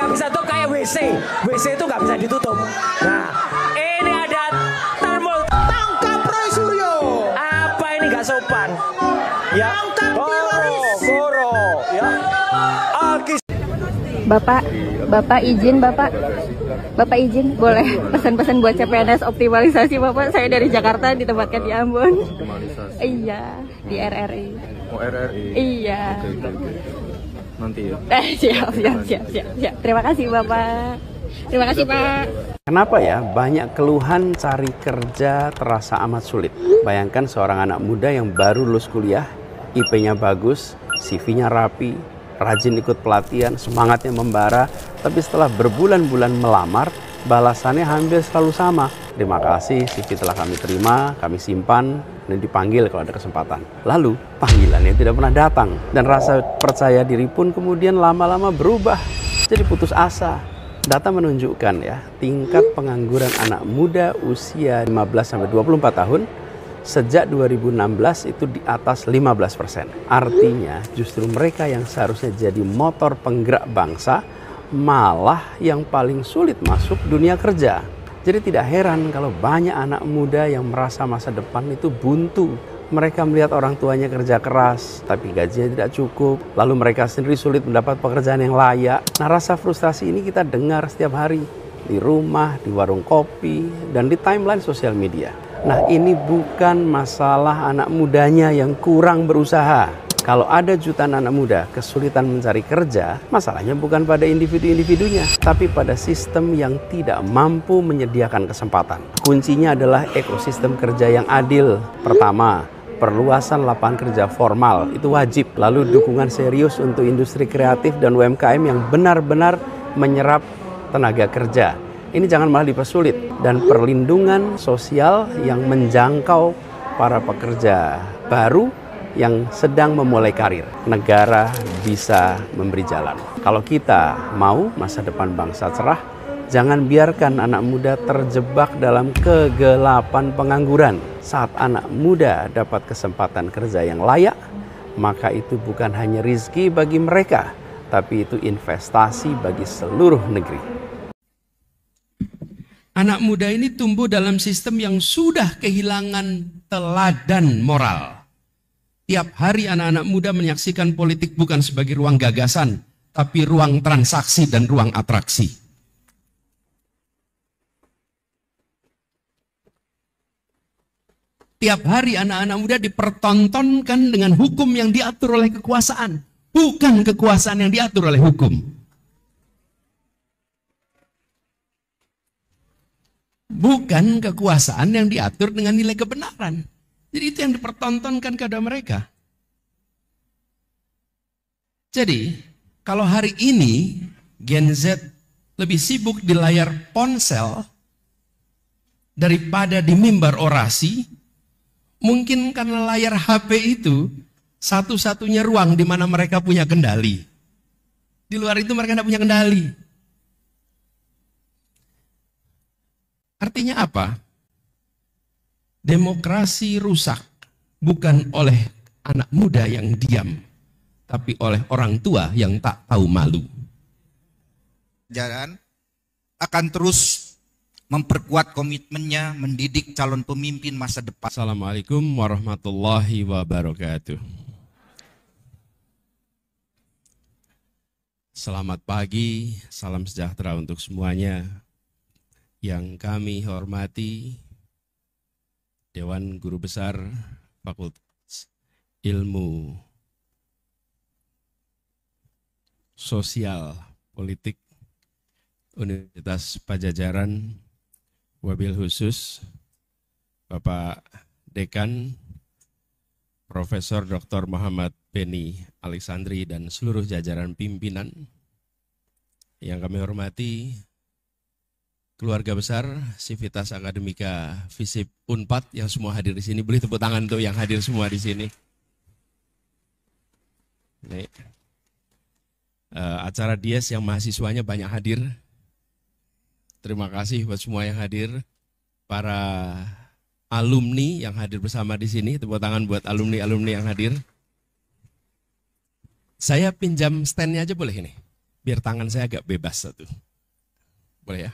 nggak bisa tutup kayak WC. WC itu nggak bisa ditutup. Nah, ini ada termul. Tangkap Roy Suryo. Apa ini nggak sopan? Ya, Tangkap teroris. Koro, ya. Alkis. Bapak izin Bapak izin boleh pesan-pesan buat CPNS optimalisasi Bapak. Saya dari Jakarta ditempatkan di Ambon. Iya, di RRI. Oh, RRI. Iya. Oke. Nanti ya. Siap. Terima kasih Bapak. Terima kasih Pak. Kenapa ya banyak keluhan cari kerja terasa amat sulit? Bayangkan seorang anak muda yang baru lulus kuliah, IP-nya bagus, CV-nya rapi, rajin ikut pelatihan, semangatnya membara, tapi setelah berbulan-bulan melamar, balasannya hampir selalu sama. Terima kasih, CV telah kami terima, kami simpan, dan dipanggil kalau ada kesempatan. Lalu, panggilannya tidak pernah datang, dan rasa percaya diri pun kemudian lama-lama berubah, jadi putus asa. Data menunjukkan ya, tingkat pengangguran anak muda usia 15-24 tahun sejak 2016 itu di atas 15%. Artinya justru mereka yang seharusnya jadi motor penggerak bangsa malah yang paling sulit masuk dunia kerja. Jadi tidak heran kalau banyak anak muda yang merasa masa depan itu buntu. Mereka melihat orang tuanya kerja keras, tapi gajinya tidak cukup. Lalu mereka sendiri sulit mendapat pekerjaan yang layak. Nah, rasa frustasi ini kita dengar setiap hari. Di rumah, di warung kopi, dan di timeline sosial media. Nah, ini bukan masalah anak mudanya yang kurang berusaha. Kalau ada jutaan anak muda kesulitan mencari kerja, masalahnya bukan pada individu-individunya, tapi pada sistem yang tidak mampu menyediakan kesempatan. Kuncinya adalah ekosistem kerja yang adil. Pertama, perluasan lapangan kerja formal itu wajib. Lalu dukungan serius untuk industri kreatif dan UMKM yang benar-benar menyerap tenaga kerja. Ini jangan malah dipersulit. Dan perlindungan sosial yang menjangkau para pekerja baru yang sedang memulai karir. Negara bisa memberi jalan. Kalau kita mau masa depan bangsa cerah, jangan biarkan anak muda terjebak dalam kegelapan pengangguran. Saat anak muda dapat kesempatan kerja yang layak, maka itu bukan hanya rezeki bagi mereka, tapi itu investasi bagi seluruh negeri. Anak muda ini tumbuh dalam sistem yang sudah kehilangan teladan moral. Tiap hari anak-anak muda menyaksikan politik bukan sebagai ruang gagasan, tapi ruang transaksi dan ruang atraksi. Tiap hari anak-anak muda dipertontonkan dengan hukum yang diatur oleh kekuasaan, bukan kekuasaan yang diatur oleh hukum. Bukan kekuasaan yang diatur dengan nilai kebenaran. Jadi itu yang dipertontonkan kepada mereka. Jadi, kalau hari ini Gen Z lebih sibuk di layar ponsel daripada di mimbar orasi, mungkin karena layar HP itu satu-satunya ruang di mana mereka punya kendali. Di luar itu mereka tidak punya kendali. Artinya apa? Demokrasi rusak bukan oleh anak muda yang diam, tapi oleh orang tua yang tak tahu malu. Jalan akan terus memperkuat komitmennya mendidik calon pemimpin masa depan. Assalamualaikum warahmatullahi wabarakatuh. Selamat pagi, salam sejahtera untuk semuanya. Yang kami hormati Dewan Guru Besar Fakultas Ilmu Sosial Politik Universitas Pajajaran, wabil khusus Bapak Dekan Profesor Dr. Muhammad Beni Alexandri dan seluruh jajaran pimpinan. Yang kami hormati keluarga besar Sivitas Akademika Visip Unpad yang semua hadir di sini. Beri tepuk tangan untuk yang hadir semua di sini. Nih. Acara Dies yang mahasiswanya banyak hadir. Terima kasih buat semua yang hadir. Para alumni yang hadir bersama di sini. Tepuk tangan buat alumni-alumni yang hadir. Saya pinjam standnya aja boleh ini? biar tangan saya agak bebas satu. Boleh ya?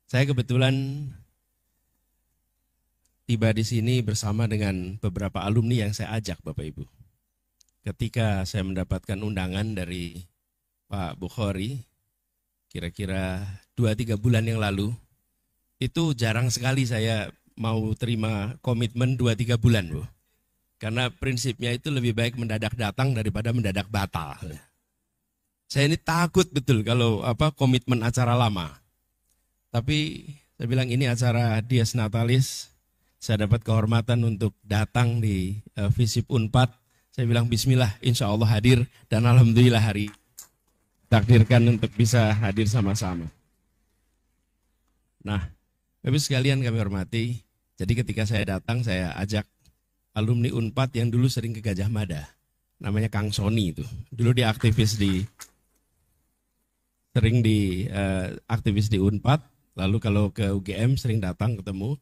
Saya kebetulan tiba di sini bersama dengan beberapa alumni yang saya ajak Bapak Ibu. Ketika saya mendapatkan undangan dari Pak Bukhari, kira-kira 2-3 bulan yang lalu, itu jarang sekali saya mau terima komitmen 2-3 bulan, Bu. Karena prinsipnya itu lebih baik mendadak datang daripada mendadak batal. Saya ini takut betul kalau komitmen acara lama. Tapi saya bilang ini acara Dies Natalis, saya dapat kehormatan untuk datang di Visip Unpad. Saya bilang bismillah, insya Allah hadir dan alhamdulillah hari takdirkan untuk bisa hadir sama-sama. Nah, Bapak sekalian kami hormati, jadi ketika saya datang saya ajak alumni Unpad yang dulu sering ke Gajah Mada. Namanya Kang Sony itu. Dulu dia aktivis di aktivis di Unpad, lalu kalau ke UGM sering datang ketemu.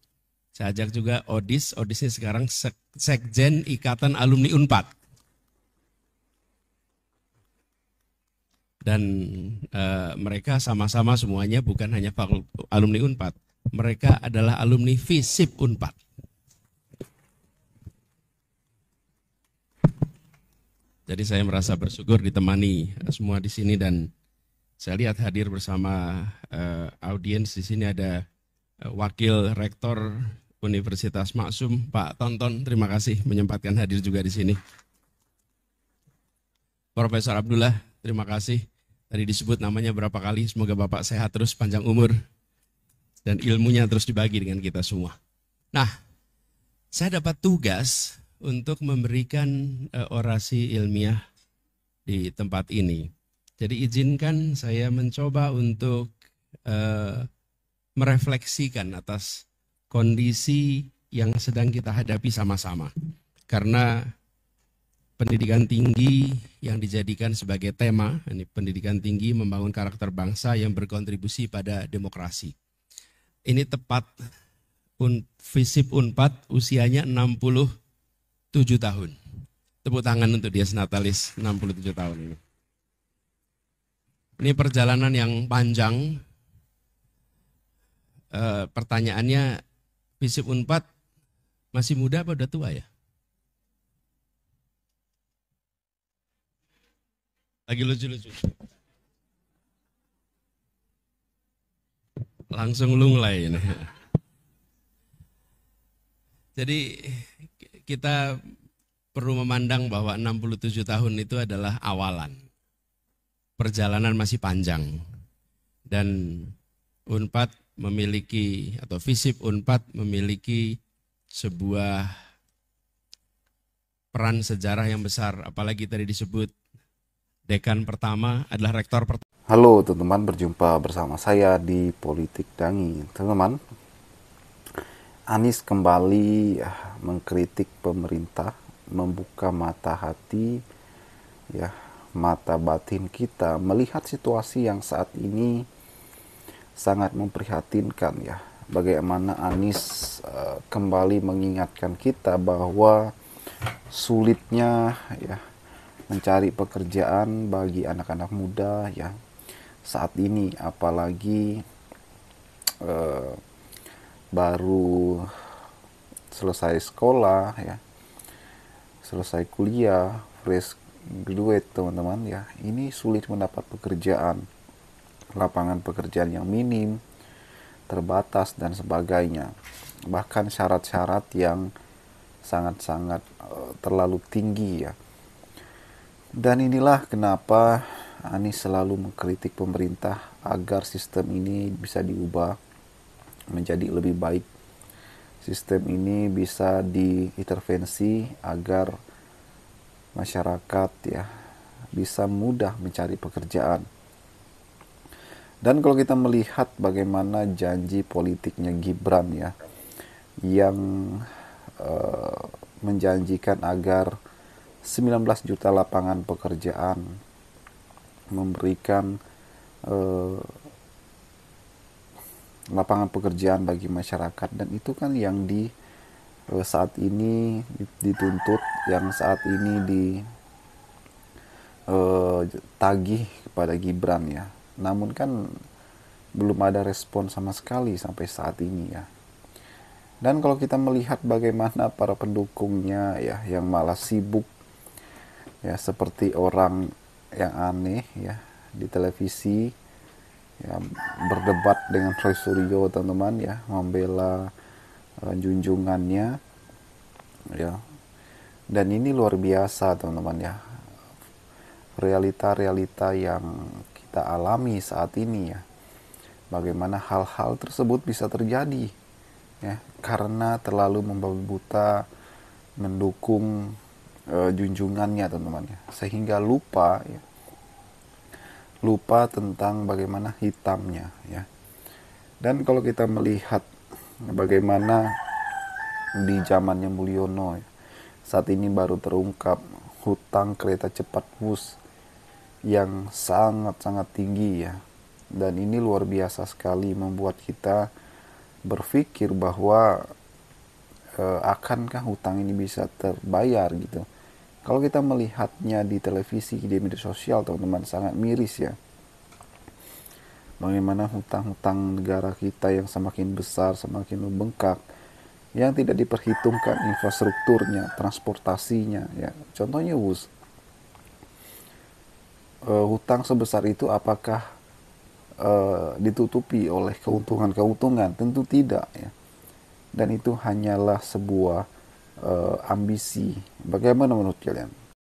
Saya ajak juga Odis ini sekarang Sekjen Ikatan Alumni Unpad. Dan mereka sama-sama semuanya bukan hanya alumni Unpad, mereka adalah alumni Visip Unpad. Jadi saya merasa bersyukur ditemani semua di sini dan saya lihat hadir bersama audiens di sini ada Wakil Rektor Universitas Maksum, Pak Tonton. Terima kasih menyempatkan hadir juga di sini. Profesor Abdullah, terima kasih. Tadi disebut namanya berapa kali. Semoga Bapak sehat terus, panjang umur dan ilmunya terus dibagi dengan kita semua. Nah, saya dapat tugas untuk memberikan orasi ilmiah di tempat ini. Jadi izinkan saya mencoba untuk merefleksikan atas kondisi yang sedang kita hadapi sama-sama. Karena pendidikan tinggi yang dijadikan sebagai tema, ini pendidikan tinggi membangun karakter bangsa yang berkontribusi pada demokrasi. Ini tepat Visip Unpad usianya 67 tahun. Tepuk tangan untuk Dies Natalis 67 tahun ini. Ini perjalanan yang panjang. Pertanyaannya, Visip Unpad masih muda apa udah tua ya? Lagi lucu-lucu. Langsung lunglai ini. Jadi kita perlu memandang bahwa 67 tahun itu adalah awalan. Perjalanan masih panjang. Dan Unpad memiliki, atau Visip Unpad memiliki sebuah peran sejarah yang besar. Apalagi tadi disebut dekan pertama adalah rektor pertama. Halo teman-teman, berjumpa bersama saya di Politik Dangi. Teman-teman, Anies kembali mengkritik pemerintah, membuka mata hati, mata batin kita melihat situasi yang saat ini sangat memprihatinkan ya. Bagaimana Anies kembali mengingatkan kita bahwa sulitnya mencari pekerjaan bagi anak-anak muda ya saat ini, apalagi baru selesai sekolah ya, selesai kuliah, fresh graduate teman-teman ya, ini sulit mendapat pekerjaan, lapangan pekerjaan yang minim, terbatas dan sebagainya, bahkan syarat-syarat yang sangat-sangat terlalu tinggi ya. Dan inilah kenapa Anies selalu mengkritik pemerintah agar sistem ini bisa diubah menjadi lebih baik. Sistem ini bisa diintervensi agar masyarakat bisa mudah mencari pekerjaan. Dan kalau kita melihat bagaimana janji politiknya Gibran yang menjanjikan agar 19 juta lapangan pekerjaan, memberikan lapangan pekerjaan bagi masyarakat, dan itu kan yang saat ini dituntut, yang saat ini tagih kepada Gibran ya. Namun kan belum ada respon sama sekali sampai saat ini ya. Dan kalau kita melihat bagaimana para pendukungnya ya yang malah sibuk ya seperti orang yang aneh ya di televisi ya, berdebat dengan Roy Suryo teman-teman ya, membela junjungannya ya. Dan ini luar biasa teman-teman ya, realita-realita yang kita alami saat ini ya, bagaimana hal-hal tersebut bisa terjadi ya karena terlalu membabi buta mendukung junjungannya teman-teman ya, sehingga lupa tentang bagaimana hitamnya ya. Dan kalau kita melihat bagaimana di zamannya Mulyono ya, saat ini baru terungkap hutang kereta cepat Wus yang sangat-sangat tinggi ya. Dan ini luar biasa sekali membuat kita berpikir bahwa akankah hutang ini bisa terbayar gitu. Kalau kita melihatnya di televisi, di media sosial teman-teman, sangat miris ya. Bagaimana hutang-hutang negara kita yang semakin besar, semakin membengkak, yang tidak diperhitungkan infrastrukturnya, transportasinya ya. Contohnya Wus, hutang sebesar itu apakah ditutupi oleh keuntungan-keuntungan? Tentu tidak ya. Dan itu hanyalah sebuah ambisi. Bagaimana menurut kalian?